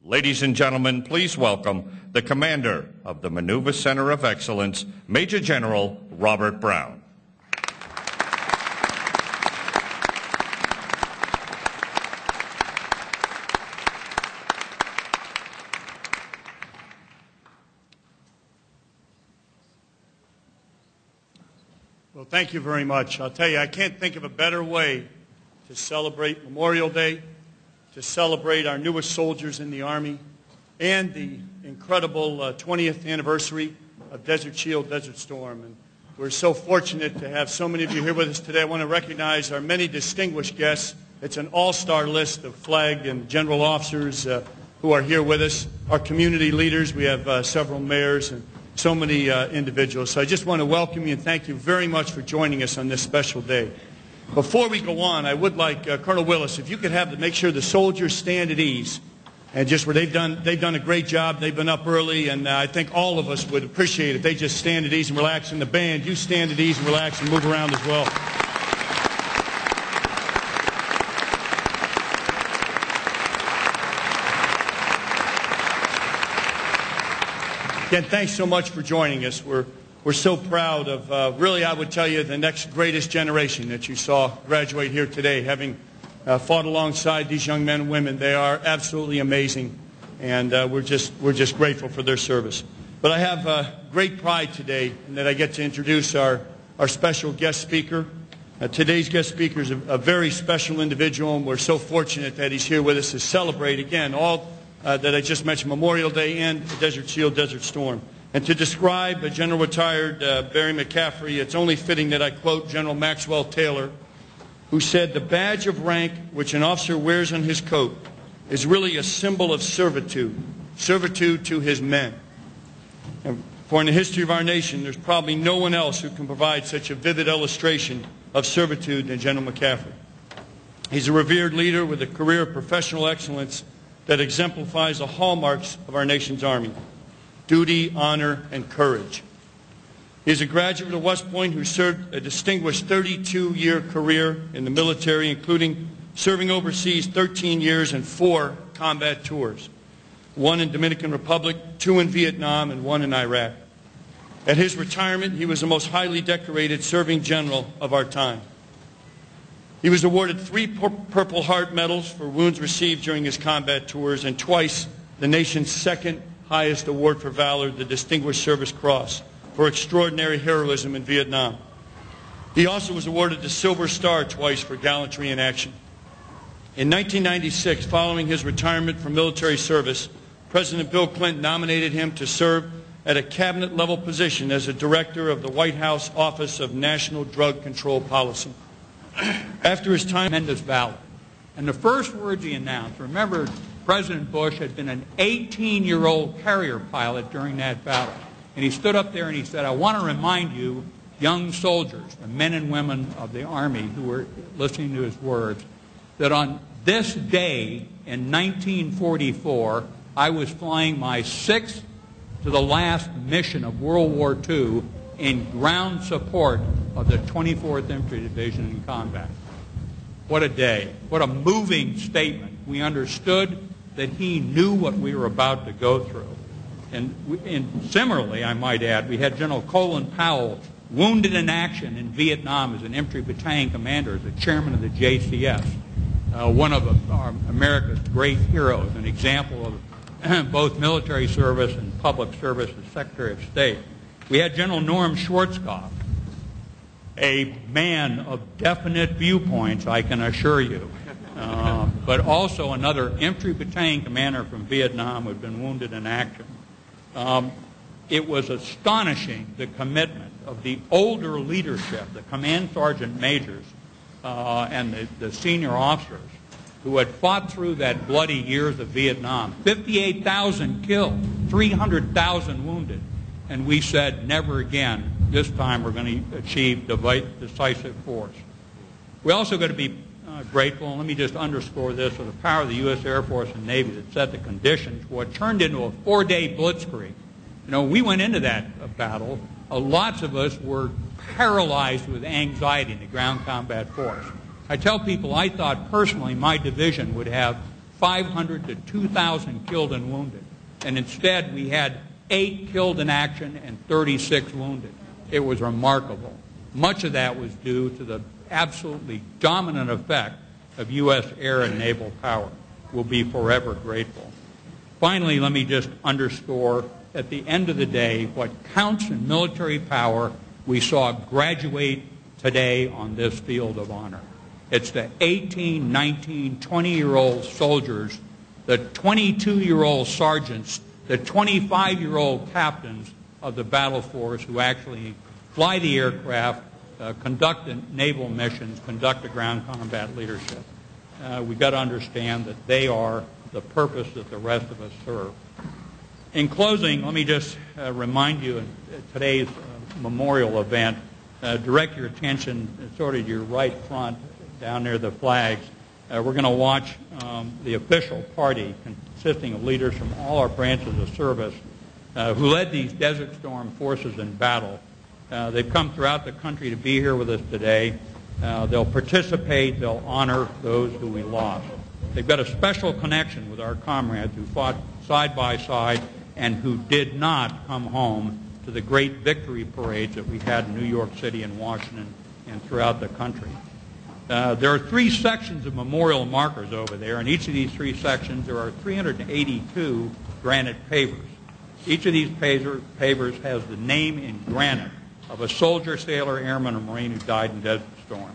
Ladies and gentlemen, please welcome the commander of the Maneuver Center of Excellence, Major General Robert Brown. Well, thank you very much. I'll tell you, I can't think of a better way to celebrate Memorial Day, to celebrate our newest soldiers in the Army, and the incredible 20th anniversary of Desert Shield, Desert Storm. And we're so fortunate to have so many of you here with us today. I want to recognize our many distinguished guests. It's an all-star list of flag and general officers who are here with us. Our community leaders, we have several mayors and so many individuals. So I just want to welcome you and thank you very much for joining us on this special day. Before we go on, I would like Colonel Willis, if you could make sure the soldiers stand at ease, and just where they've done a great job. They've been up early, and I think all of us would appreciate it if they just stand at ease and relax. And the band, you stand at ease and relax and move around as well. Again, thanks so much for joining us. We're so proud of, really, I would tell you, the next greatest generation that you saw graduate here today, having fought alongside these young men and women. They are absolutely amazing, and we're just grateful for their service. But I have great pride today in that I get to introduce our special guest speaker. Today's guest speaker is a very special individual, and we're so fortunate that he's here with us to celebrate, again, all that I just mentioned, Memorial Day and Desert Shield, Desert Storm. And to describe General Retired Barry McCaffrey, it's only fitting that I quote General Maxwell Taylor, who said, "The badge of rank which an officer wears on his coat is really a symbol of servitude, servitude to his men." And for in the history of our nation, there's probably no one else who can provide such a vivid illustration of servitude than General McCaffrey. He's a revered leader with a career of professional excellence that exemplifies the hallmarks of our nation's Army: duty, honor, and courage. He is a graduate of West Point who served a distinguished 32-year career in the military, including serving overseas 13 years and 4 combat tours, 1 in Dominican Republic, 2 in Vietnam, and 1 in Iraq. At his retirement, he was the most highly decorated serving general of our time. He was awarded 3 Purple Heart medals for wounds received during his combat tours, and twice the nation's second highest award for valor, the Distinguished Service Cross, for extraordinary heroism in Vietnam. He also was awarded the Silver Star twice for gallantry in action. In 1996, following his retirement from military service, President Bill Clinton nominated him to serve at a cabinet-level position as a director of the White House Office of National Drug Control Policy. After his time, tremendous valor. And the first words he announced, remember, President Bush had been an 18-year-old carrier pilot during that battle. And he stood up there and he said, "I want to remind you, young soldiers, the men and women of the Army who were listening to his words, that on this day in 1944, I was flying my 6th to the last mission of World War II in ground support of the 24th Infantry Division in combat." What a day. What a moving statement. We understood that he knew what we were about to go through. And similarly, I might add, we had General Colin Powell wounded in action in Vietnam as an infantry battalion commander, as the chairman of the JCS, one of America's great heroes, an example of both military service and public service as Secretary of State. We had General Norm Schwarzkopf, a man of definite viewpoints, I can assure you, but also another infantry battalion commander from Vietnam who had been wounded in action. It was astonishing, the commitment of the older leadership, the command sergeant majors and the senior officers who had fought through that bloody years of Vietnam. 58,000 killed, 300,000 wounded. And we said, never again. This time we're going to achieve decisive force. We also got to be grateful, and let me just underscore this, for the power of the U.S. Air Force and Navy that set the conditions for what turned into a 4-day blitzkrieg. You know, we went into that battle. Lots of us were paralyzed with anxiety in the ground combat force. I tell people I thought personally my division would have 500 to 2,000 killed and wounded. And instead, we had 8 killed in action and 36 wounded. It was remarkable. Much of that was due to the absolutely dominant effect of U.S. air and naval power. We'll be forever grateful. Finally, let me just underscore, at the end of the day, what counts in military power we saw graduate today on this field of honor. It's the 18, 19, 20-year-old soldiers, the 22-year-old sergeants, the 25-year-old captains of the battle force who actually fly the aircraft, conduct the naval missions, conduct the ground combat leadership. We've got to understand that they are the purpose that the rest of us serve. In closing, let me just remind you in today's memorial event, direct your attention sort of your right front down near the flags. We're going to watch the official party consisting of leaders from all our branches of service who led these Desert Storm forces in battle. They've come throughout the country to be here with us today. They'll participate, they'll honor those who we lost. They've got a special connection with our comrades who fought side by side and who did not come home to the great victory parades that we had in New York City and Washington and throughout the country. There are 3 sections of memorial markers over there. In each of these 3 sections, there are 382 granite pavers. Each of these pavers has the name in granite of a soldier, sailor, airman, or Marine who died in Desert Storm.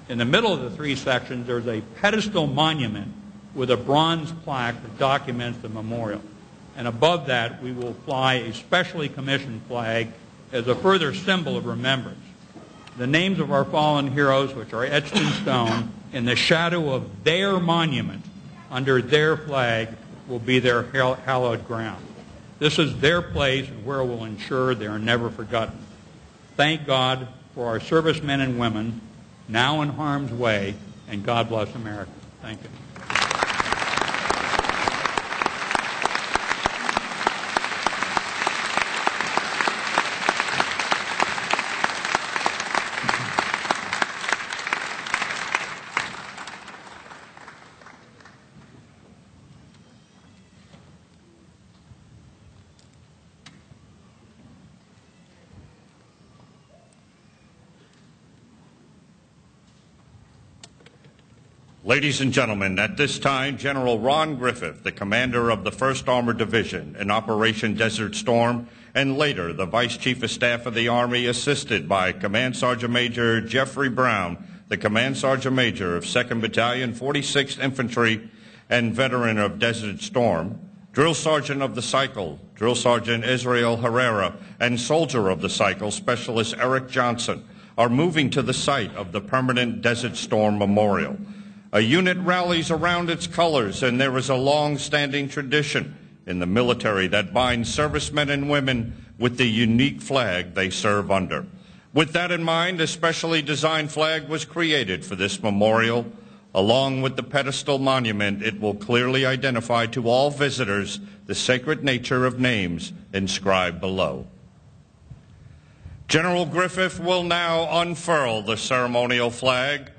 In the middle of the 3 sections, there's a pedestal monument with a bronze plaque that documents the memorial. And above that, we will fly a specially commissioned flag as a further symbol of remembrance. The names of our fallen heroes, which are etched in stone, in the shadow of their monument, under their flag, will be their hallowed ground. This is their place and where we'll ensure they are never forgotten. Thank God for our servicemen and women now in harm's way, and God bless America. Thank you. Ladies and gentlemen, at this time, General Ron Griffith, the commander of the 1st Armored Division in Operation Desert Storm, and later the Vice Chief of Staff of the Army, assisted by Command Sergeant Major Jeffrey Brown, the Command Sergeant Major of 2nd Battalion, 46th Infantry, and veteran of Desert Storm, Drill Sergeant of the Cycle, Drill Sergeant Israel Herrera, and Soldier of the Cycle, Specialist Eric Johnson, are moving to the site of the permanent Desert Storm Memorial. A unit rallies around its colors, and there is a long-standing tradition in the military that binds servicemen and women with the unique flag they serve under. With that in mind, a specially designed flag was created for this memorial. Along with the pedestal monument, it will clearly identify to all visitors the sacred nature of names inscribed below. General Griffith will now unfurl the ceremonial flag.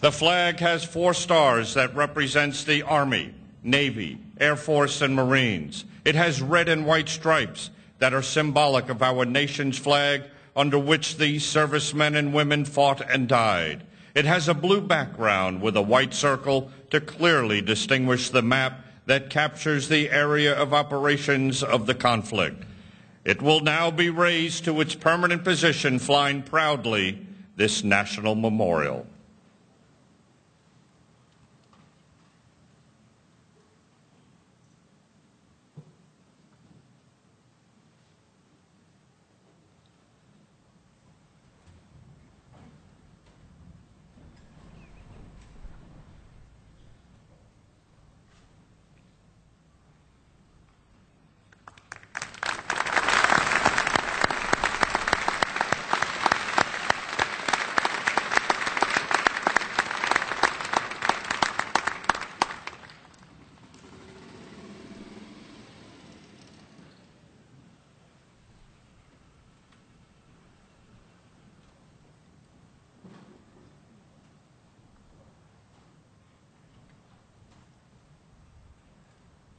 The flag has 4 stars that represents the Army, Navy, Air Force, and Marines. It has red and white stripes that are symbolic of our nation's flag under which these servicemen and women fought and died. It has a blue background with a white circle to clearly distinguish the map that captures the area of operations of the conflict. It will now be raised to its permanent position, flying proudly this national memorial.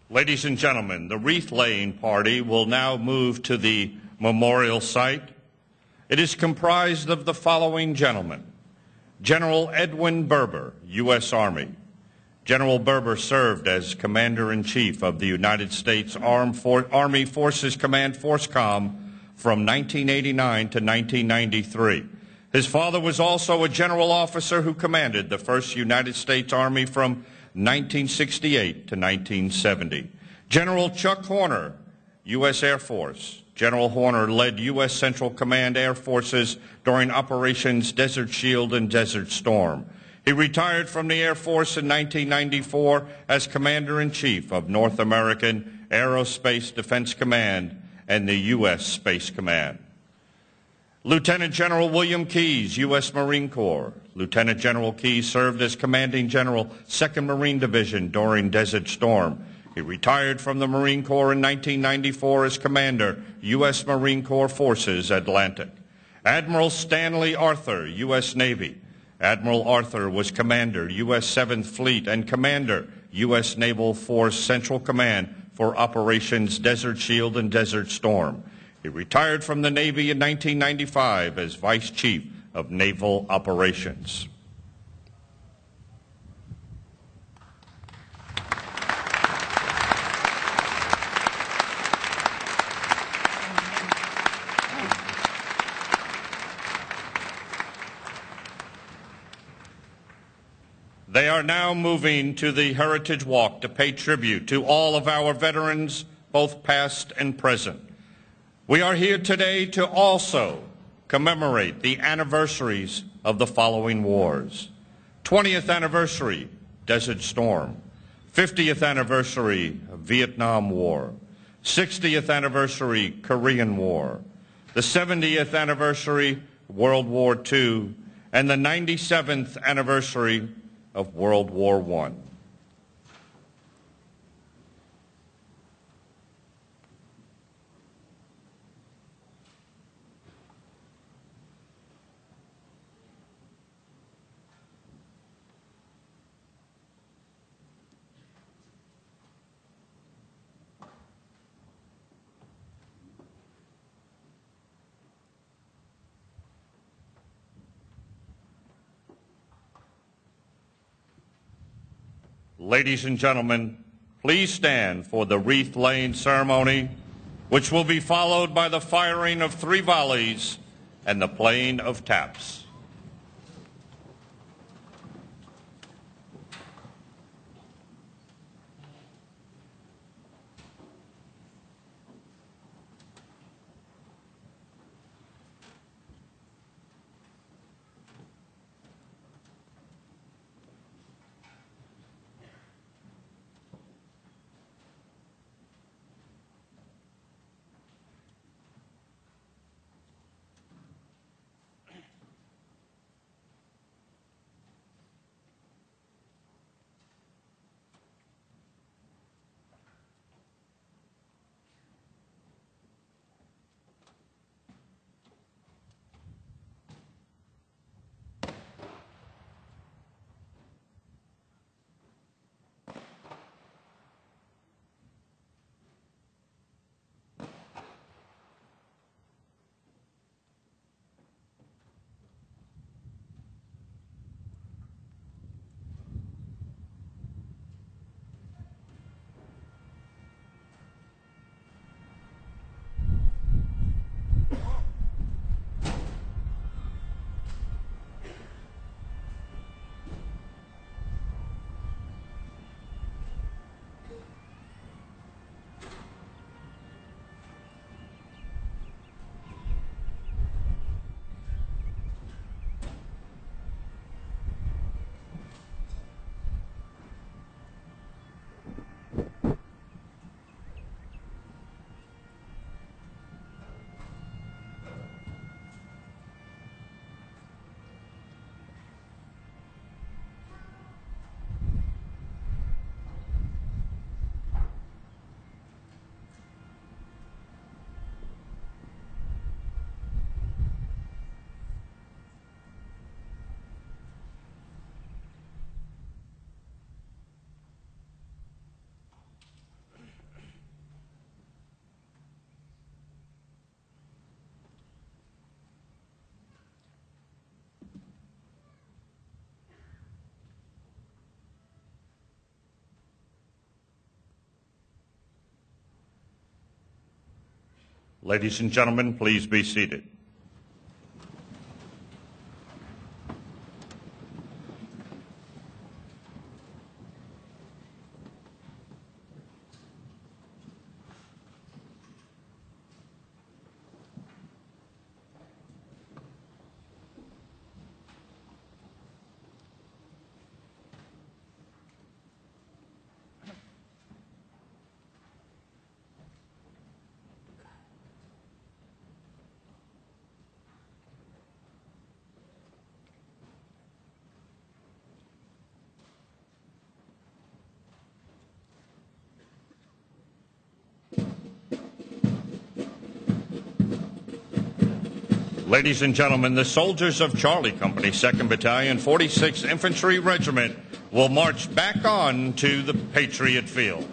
Ladies and gentlemen, the wreath-laying party will now move to the memorial site. It is comprised of the following gentlemen: General Edwin Berber, U.S. Army. General Berber served as Commander-in-Chief of the United States Army Forces Command FORSCOM from 1989 to 1993. His father was also a general officer who commanded the 1st United States Army from 1968 to 1970. General Chuck Horner, U.S. Air Force. General Horner led U.S. Central Command Air Forces during Operations Desert Shield and Desert Storm. He retired from the Air Force in 1994 as Commander-in-Chief of North American Aerospace Defense Command and the U.S. Space Command. Lieutenant General William Keyes, U.S. Marine Corps. Lieutenant General Keyes served as Commanding General, 2nd Marine Division during Desert Storm. He retired from the Marine Corps in 1994 as Commander, U.S. Marine Corps Forces, Atlantic. Admiral Stanley Arthur, U.S. Navy. Admiral Arthur was Commander, U.S. 7th Fleet, and Commander, U.S. Naval Force Central Command for Operations Desert Shield and Desert Storm. He retired from the Navy in 1995 as Vice Chief of Naval Operations. They are now moving to the Heritage Walk to pay tribute to all of our veterans, both past and present. We are here today to also commemorate the anniversaries of the following wars. 20th anniversary, Desert Storm. 50th anniversary, Vietnam War. 60th anniversary, Korean War. The 70th anniversary, World War II. And the 97th anniversary of World War I. Ladies and gentlemen, please stand for the wreath-laying ceremony, which will be followed by the firing of 3 volleys and the playing of taps. Ladies and gentlemen, please be seated. Ladies and gentlemen, the soldiers of Charlie Company, 2nd Battalion, 46th Infantry Regiment will march back on to the Patriot Field.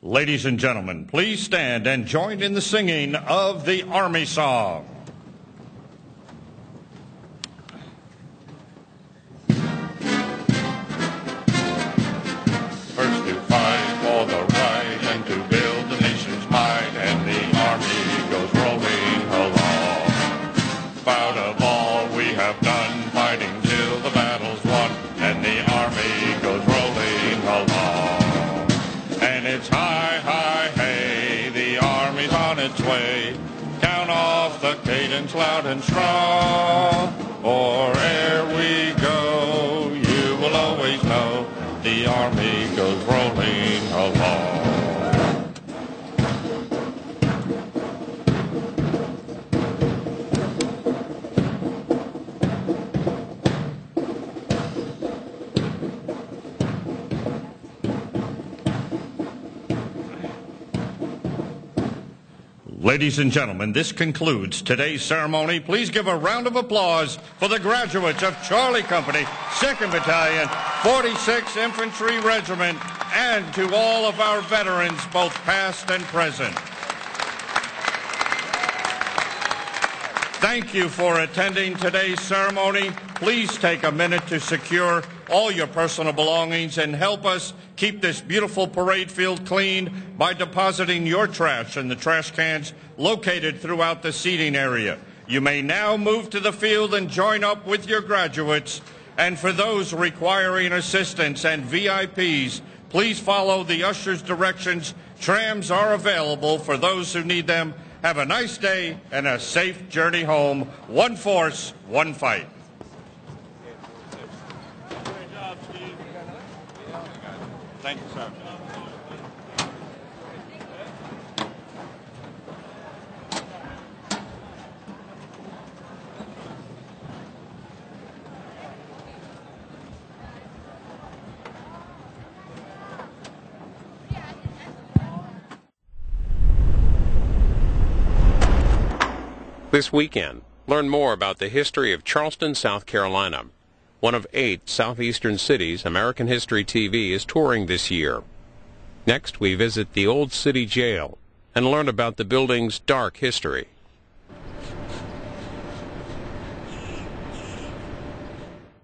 Ladies and gentlemen, please stand and join in the singing of the Army Song. First to fight for the right and to build the nation's might, and the Army goes rolling along. Proud of all we have done, fighting till the battle's won, and the Army goes rolling along. And it's high, high, hey, the Army's on its way. Count off the cadence loud and strong. For ere we go, you will always know the Army goes rolling along. Ladies and gentlemen, this concludes today's ceremony. Please give a round of applause for the graduates of Charlie Company, 2nd Battalion, 46th Infantry Regiment, and to all of our veterans, both past and present. Thank you for attending today's ceremony. Please take a minute to secure all your personal belongings and help us keep this beautiful parade field clean by depositing your trash in the trash cans located throughout the seating area. You may now move to the field and join up with your graduates. And for those requiring assistance and VIPs, please follow the usher's directions. Trams are available for those who need them. Have a nice day and a safe journey home. One force, one fight. Great job, Steve. Thank you, sir. This weekend, learn more about the history of Charleston, South Carolina, one of 8 southeastern cities American History TV is touring this year. Next, we visit the Old City Jail and learn about the building's dark history.